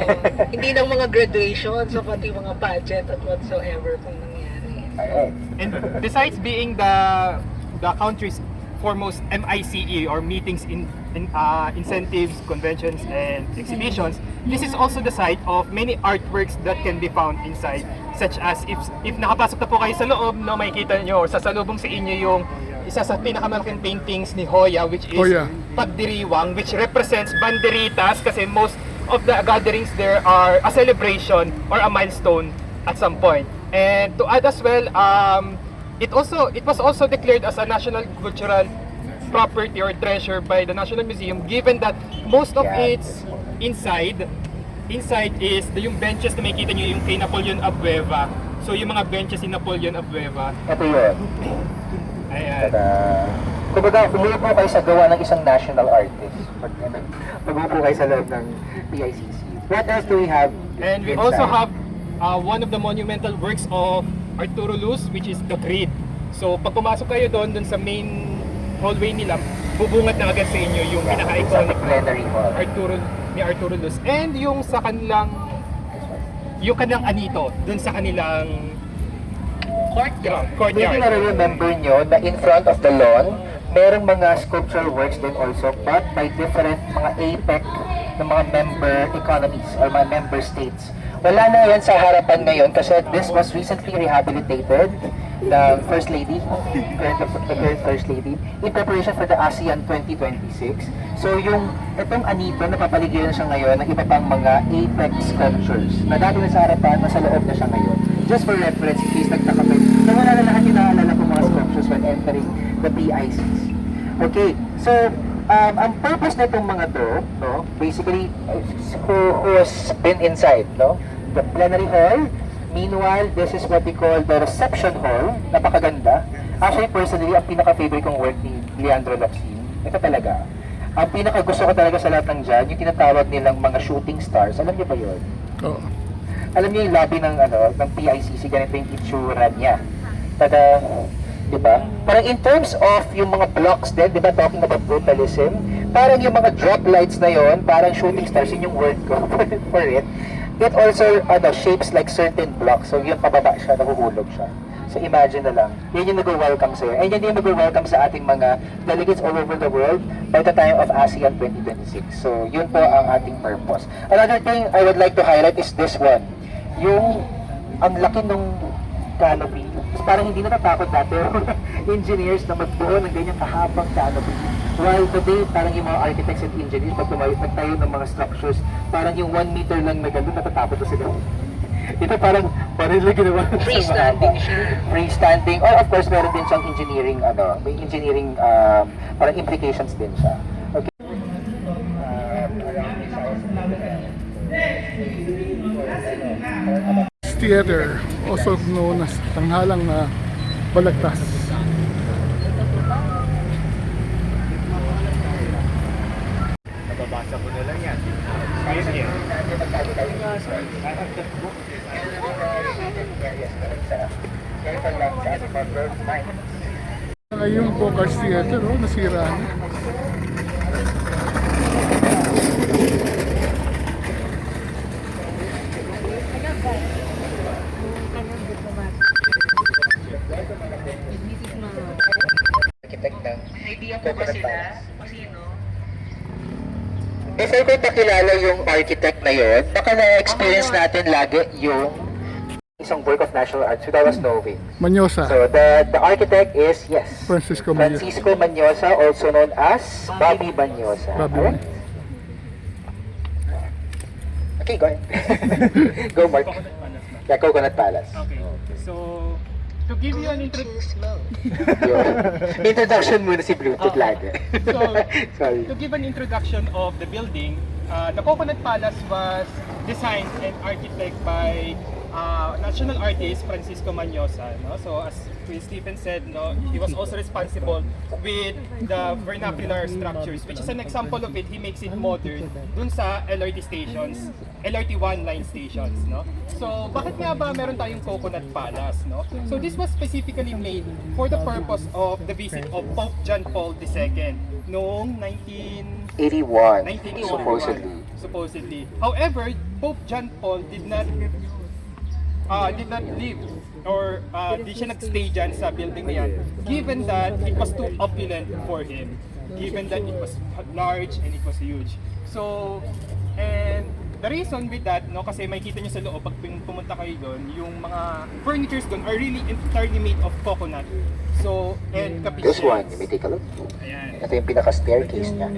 Hindi lang mga graduation, so pati mga budget at whatsoever kung nangyari. Alright. And besides being the country's foremost MICE or meetings incentives, conventions, and exhibitions. This is also the site of many artworks that can be found inside, such as if nakapasok na po kayo sa loob, no, makikita nyo or sasalubong sa inyo yung isa sa pinakamalaking paintings ni Hoya, which is Hoya. Pagdiriwang, which represents banderitas kasi most of the gatherings there are a celebration or a milestone at some point. And to add as well, it was also declared as a national cultural property or treasure by the National Museum, given that most of its inside is yung benches na makikita nyo yung kay Napoleon Abueva. So yung mga benches ni Napoleon Abueva. Ito yun. Ayan. Kumbaga, umupo kayo sa gawa ng isang national artist. Pag-umupo kayo sa loob ng PICC. What else do we have? And we also have one of the monumental works of Arturo Luz, which is the Creed. So pag pumasok kayo doon sa main hallway nila, bubungat na agad sa inyo yung pinaka-iconic Plenary hall. ni Arturo Luz. And yung kanilang anito, doon sa kanilang courtyard. Maybe na-remember nyo na in front of the lawn, merong mga sculptural works din also, but by different mga APEC ng mga member economies or mga member states. Wala na yan sa harapan ngayon kasi this was recently rehabilitated ng First Lady, current First Lady, in preparation for the ASEAN 2026. So itong anito, napapaligiran na siya ngayon ng iba pang mga APEC sculptures na dati na sa harapan, nasa loob na siya ngayon. Just for reference, in case nagtaka kayo, na wala na lahat yung naalala ko mga sculptures when entering the PICs. Okay, so ang purpose na itong mga to, no, basically, who has been inside, no? The plenary hall. Meanwhile, this is what we call the reception hall. Napakaganda. Actually, personally, ang pinaka-favorite kong work ni Leandro Locsin, ito talaga. Ang pinaka-gusto ko talaga sa lahat ng dyan, yung tinatawag nilang mga shooting stars. Alam niyo ba yun? Oo. Alam niyo yung lobby ng PICC, ganito yung itsura niya. Tada, di ba? Parang in terms of yung mga blocks din, di ba, talking about brutalism, parang yung mga drop lights na yon, parang shooting stars, yun yung word ko for it. It also shapes like certain blocks. So yun, pababa siya, nahuhulog siya. So imagine na lang, yun yung nag-welcome sa'yo. And yun yung nag-welcome sa ating mga delegates all over the world by the time of ASEAN 2026. So yun po ang ating purpose. Another thing I would like to highlight is this one. Yung ang laki nung canopy. Parang hindi natatakot dati engineers na magbuo ng ganyang kahabang canopy. While today, parang yung mga architects and engineers, pag nagtayo ng mga structures, parang yung 1 meter lang na gano'n, natatakot na sila. Ito parang lang ginawa. Freestanding siya. Freestanding. Or of course, meron din siyang engineering, may engineering, parang implications din siya. Okay. Theater, also known as Tanghalang Balagtas. Nababasa ko na lang yan. Kaya na yan. Ngayon po, Cars Theater, nasira na. Architect ng Idea po ba sila? O sino? Before ko pakilala yung architect na yun, baka na-experience natin lagi yung isang work of national art without us knowing. Manyosa. So the architect is, yes, Francisco Manyosa. Francisco Manyosa, also known as Bobby Manyosa. Bobby. Alright? Okay, go ahead. Go, Mark. Yeah, Coconut Palace. Okay. So, to give you an introduction. Introduction muna si Bluetooth lagi. So, Sorry. to give an introduction of the building, the Coconut Palace was designed and architected by national artist Francisco Manyosa. No? So as Stephen said, no, he was also responsible with the vernacular structures, which is an example of it. He makes it modern dun sa LRT stations, LRT1 line stations. No? So bakit nga ba meron tayong Coconut Palace? No? So this was specifically made for the purpose of the visit of Pope John Paul II noong 81, 1981, supposedly. supposedly. However, Pope John Paul did not did not live or di siya nagstay dyan sa building na yan, given that it was too opulent for him, given that it was large and it was huge. So, and the reason with that, no, kasi makikita nyo sa loob pag pumunta kayo doon, yung mga furnitures doon are really entirely made of coconut. So, and This one, capuchins. you may take a look. Ayan. Ito yung pinaka-staircase niya.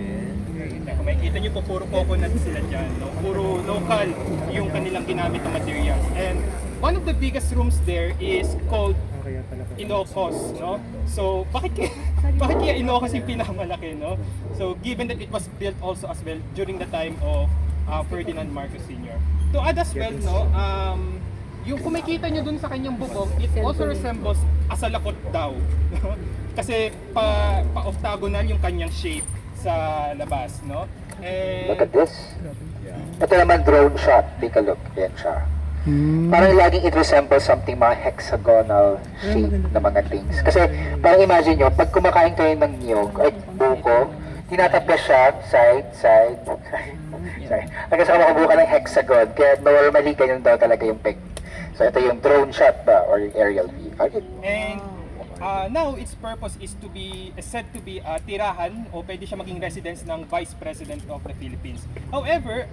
Kung makikita nyo po, puro coconut sila dyan. No? Puro local yung kanilang ginamit na materials. And one of the biggest rooms there is called Ilocos. No? So, bakit kaya Ilocos yung pinakamalaki? No? So, given that it was built also as well during the time of Ferdinand Marcos Sr. To add as well, no, yung kung makikita nyo dun sa kanyang bubong, it also resembles asalakot daw. Kasi pa-octagonal yung kanyang shape sa labas, no? Look at this. Ito naman drone shot. Take a look. Yan siya. Parang laging it resembles something mga hexagonal shape na mga things. Kasi parang imagine nyo, pag kumakain kayo ng niyog, ay buko, tinatapos siya, side. Sorry. Hanggang sa makabuka ng hexagon. Kaya normally ganyan daw talaga yung peg. So ito yung drone shot ba or yung aerial view. Okay. And now its purpose is to be said to be tirahan o pwede siya maging residence ng Vice President of the Philippines. However,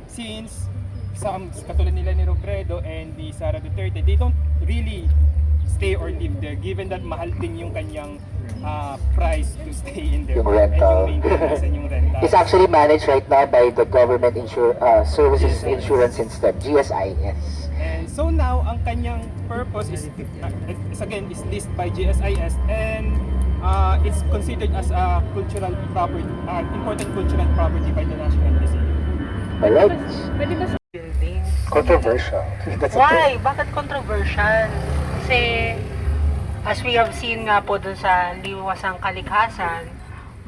since some katulad nila ni Robredo and ni Sara Duterte, they don't really stay or live there given that mahal din yung kanyang price to stay in there. Yung rental. And yung maintenance and yung rental. It's actually managed right now by the Government Services Insurance System, GSIS. And so now, ang kanyang purpose is again is listed by GSIS and it's considered as a cultural property, important cultural property by the National Museum. Alright. Building. Controversial. That's Why? Bakit controversial? Kasi as we have seen nga po dun sa liwasang kalikhasan,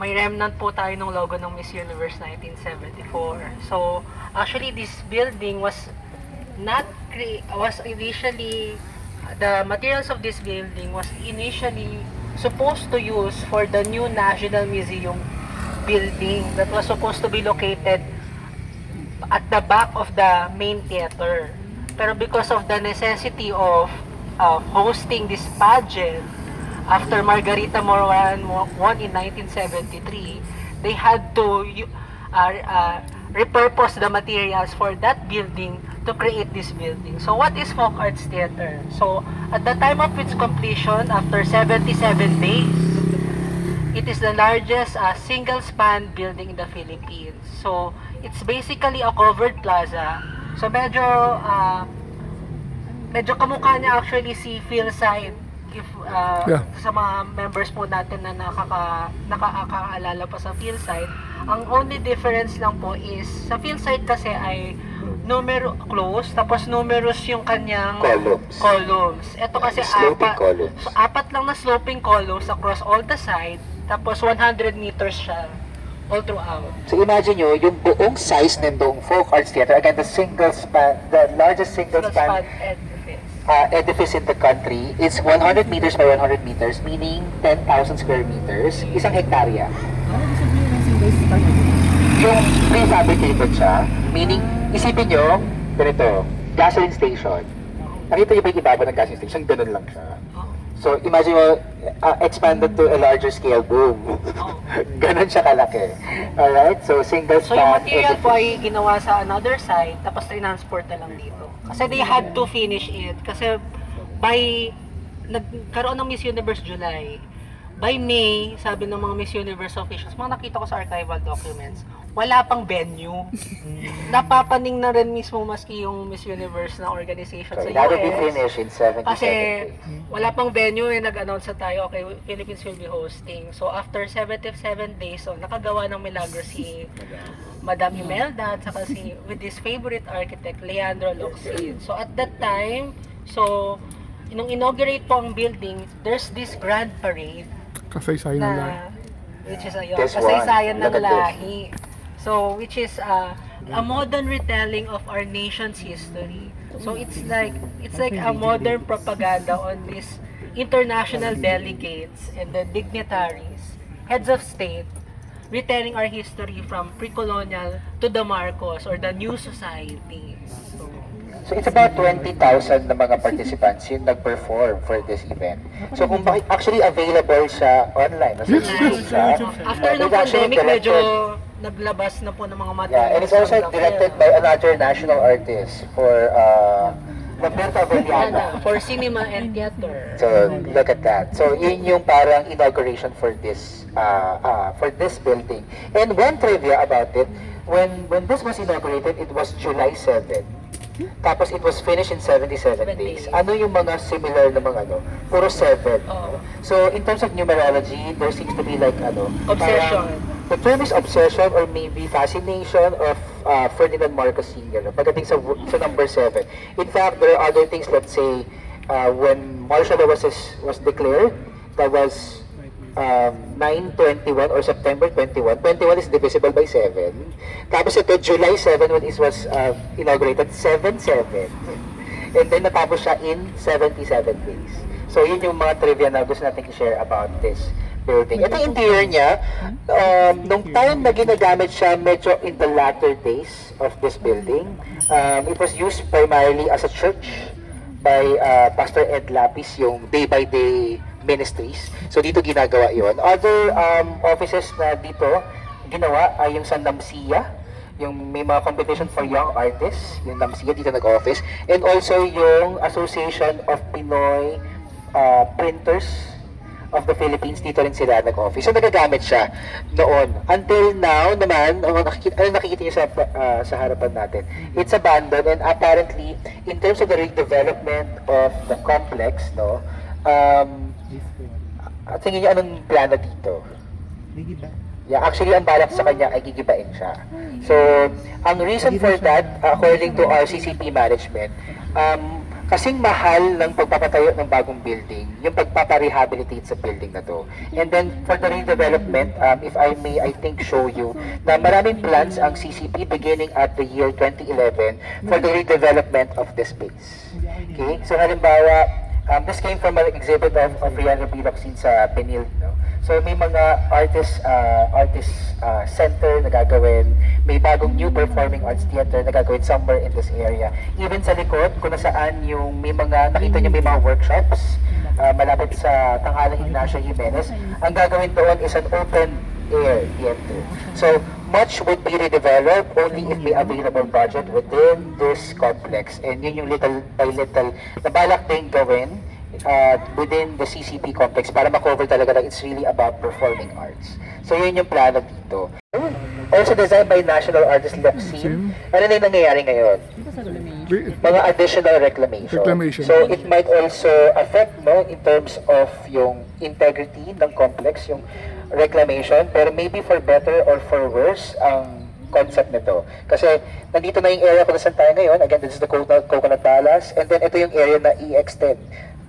may remnant po tayo ng logo ng Miss Universe 1974. So, actually this building was initially, the materials of this building was initially supposed to use for the new National Museum building that was supposed to be located at the back of the main theater. Pero because of the necessity of hosting this pageant after Margarita Moran won in 1973, they had to repurpose the materials for that building to create this building. So what is Folk Arts Theater? So at the time of its completion, after 77 days, it is the largest single-span building in the Philippines. So it's basically a covered plaza. So medyo kamukha niya actually si Philside. If sa mga members po natin na nakakaalala pa sa Philside, ang only difference lang po is sa Philside kasi ay close, tapos numerous yung kanyang columns. Ito kasi apat lang na sloping columns across all the side, tapos 100 meters siya all throughout. So imagine nyo, yung buong size nitong Folk Arts Theater, again, the largest single-span edifice in the country, is 100 meters by 100 meters, meaning 10,000 square meters, isang hektarya. Yung prefabricated siya, meaning, isipin nyo, ganito, gasoline station. Nakita nyo ba yung ibabaw ng gasoline station? Ganun lang siya. So, imagine mo, expanded to a larger scale, boom. Ganun siya kalaki. Alright? So, single So, yung material po ay ginawa sa another side, tapos transport na lang dito. Kasi they had to finish it. Kasi nagkaroon ng Miss Universe July. By May, sabi ng mga Miss Universe officials, mga nakita ko sa archival documents, wala pang venue. Napapaning na rin mismo maski yung Miss Universe na organization sa US. That will be finished in 77 Kasi days. wala pang venue, nag-announce na tayo, okay, Philippines will be hosting. So after 77 days, so nakagawa ng milagro si Madam Imelda at saka with his favorite architect, Leandro Locsin. So at that time, nung inaugurate po ang building, there's this grand parade Kasaysayan ng lahat. which is This kasaysayan one, ng look at this. lahi. So, which is a modern retelling of our nation's history. So, it's like a modern propaganda on these international delegates and the dignitaries, heads of state, retelling our history from pre-colonial to the Marcos or the new society. So it's about 20,000 na mga participants yung nag-perform for this event. So kung bakit actually available siya online, nasa Yes, YouTube yes, siya. After ng It's actually pandemic, medyo directed- naglabas na po ng mga materials. Yeah, and it's also from the directed by another national artist for Roberto Avellana. for cinema and theater. So look at that. So yun yung parang inauguration for this building. And one trivia about it, when this was inaugurated, it was July 7. Tapos it was finished in 77 days. Ano yung mga similar na mga ano? Puro 7. Oo. So in terms of numerology, there seems to be like ano? Obsession. parang- The term is obsession or maybe fascination of Ferdinand Marcos Sr. Pagdating sa number 7. In fact, there are other things, let's say, when martial law was declared, that was 9/21 or September 21. 21 is divisible by 7. Tapos ito, July 7 when it was inaugurated, 7/7. And then natapos siya in 77 days. So yun yung mga trivia na gusto natin i-share about this building. Ito yung interior niya, nung time na ginagamit siya medyo in the latter days of this building, it was used primarily as a church by Pastor Ed Lapis, yung day-by-day ministries. So dito ginagawa yon. Other offices na dito ginawa ay yung sa NAMSIA, yung may mga competition for young artists, yung NAMSIA dito nag-office, and also yung Association of Pinoy Printers of the Philippines, dito rin sila nag-office. So nagagamit siya noon. Until now naman, ano nakikita niyo sa harapan natin? It's abandoned, and apparently, in terms of the redevelopment of the complex, no, tingin niyo anong plano dito? Yeah, actually, ang balak sa kanya ay gigibain siya. So, ang reason for that, according to our CCP management, kasing mahal ng pagpapatayo ng bagong building, yung pagpaparehabilitate sa building na to. And then, for the redevelopment, if I may, I think, show you, na maraming plans ang CCP beginning at the year 2011 for the redevelopment of this space. Okay? So, halimbawa, this came from an exhibit of Rian Biloxin sa Penil, no? So may mga artist center na gagawin, may bagong new performing arts theater na gagawin somewhere in this area. Even sa likod, kung nasaan yung may mga, nakita nyo may mga workshops, malapit sa Tanghalang Ignacio Jimenez, ang gagawin doon is an open air theater. So much would be redeveloped only if may available budget within this complex. And yun yung little by little na balak din gawin within the CCP complex para makover talaga na it's really about performing arts. So yun yung plano dito. Also designed by National Artist Locsin. Ano na yung nangyayari ngayon? Mga additional reclamation. So it might also affect, no, in terms of yung integrity ng complex, yung reclamation, pero maybe for better or for worse ang concept nito. Kasi nandito na yung area kung saan tayo ngayon. Again, this is the Coconut Palace, and then ito yung area na i-extend.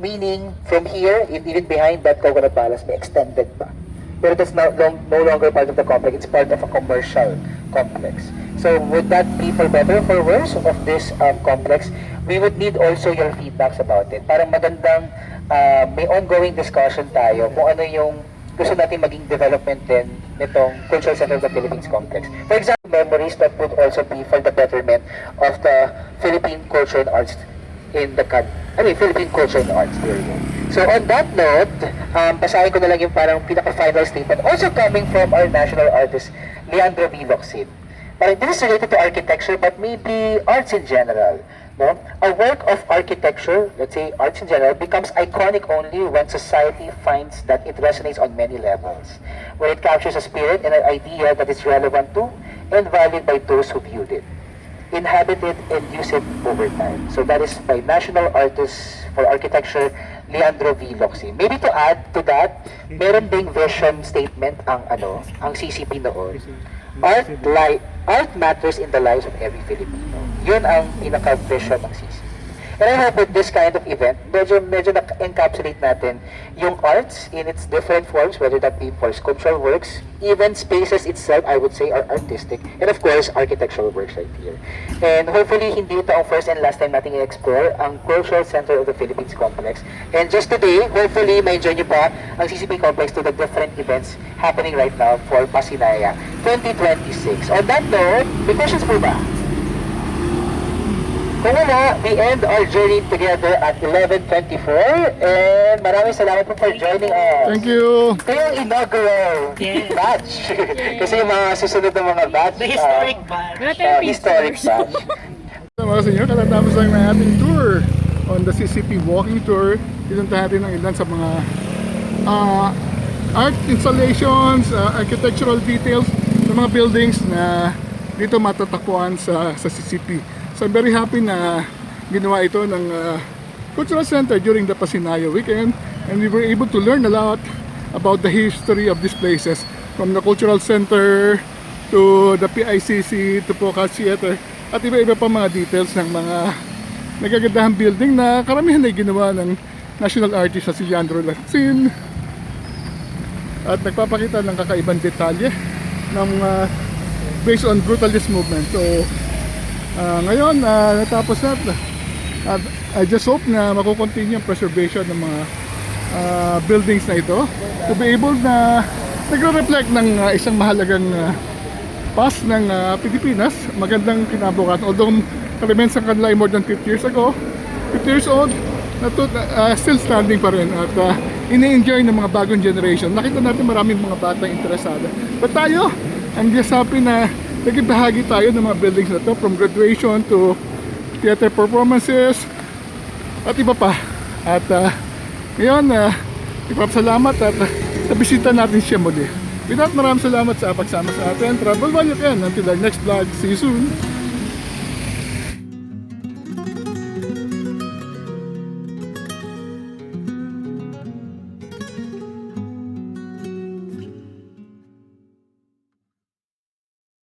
Meaning, from here, even behind that Coconut Palace, may extended pa. Pero that's no longer part of the complex. It's part of a commercial complex. So, would that be for better or for worse of this complex? We would need also your feedbacks about it. Parang magandang may ongoing discussion tayo kung ano yung gusto natin maging development din nitong Cultural Center of the Philippines Complex. For example, memories that would also be for the betterment of the Philippine culture and arts in the country. Philippine culture and arts. There you go. So on that note, basahin ko na lang yung parang pinaka-final statement. Also coming from our national artist, Leandro V. Locsin. Parang this is related to architecture, but maybe arts in general. No? A work of architecture, let's say arts in general, becomes iconic only when society finds that it resonates on many levels. When it captures a spirit and an idea that is relevant to and valued by those who viewed it, inhabited and use it over time. So that is by National Artist for Architecture, Leandro V. Locsin. Maybe to add to that, meron ding vision statement ang CCP noon. Art matters in the lives of every Filipino. Yun ang pinaka-vision ng CCP. And I hope with this kind of event, medyo na-encapsulate natin yung arts in its different forms, whether that be for sculptural works, even spaces itself, I would say, are artistic, and of course, architectural works right here. And hopefully, hindi ito ang first and last time natin i-explore ang Cultural Center of the Philippines Complex. And just today, hopefully, may enjoy nyo pa ang CCP Complex to the different events happening right now for Pasinaya 2026. On that note, may questions po ba? Kung wala, we end our journey together at 11:24 and maraming salamat po for joining us. Thank you. Ito yung inaugural Yes. batch. Kasi yung mga susunod na mga batch, The historic batch. historic batch. So, mga senyor, kalatapos lang ng ating tour on the CCP walking tour. Pinunta natin ang ilan sa mga art installations, architectural details ng mga buildings na dito matatagpuan sa CCP. So I'm very happy na ginawa ito ng Cultural Center during the Pasinayo weekend, and we were able to learn a lot about the history of these places, from the Cultural Center to the PICC to Pocas Theater at iba-iba pa mga details ng mga nagagandahang building na karamihan ay ginawa ng national artist na si Leandro Lacsin, at nagpapakita ng kakaibang detalye ng based on brutalist movement. So ngayon natapos na, I just hope na makukontinue ang preservation ng mga buildings na ito to be able na nagre-reflect ng isang mahalagang past ng Pilipinas, magandang kinabukasan. Although remains ang kanila ay more than 50 years ago, 50 years old, still standing pa rin at ini-enjoy ng mga bagong generation. Nakita natin maraming mga batang interesado. But tayo, I'm just happy na naging bahagi tayo ng mga buildings na to, from graduation to theater performances at iba pa. At ngayon, ipapasalamat at nabisita natin siya muli. With that, maraming salamat sa pagsama sa atin. Travel while you can. Until our next vlog. See you soon.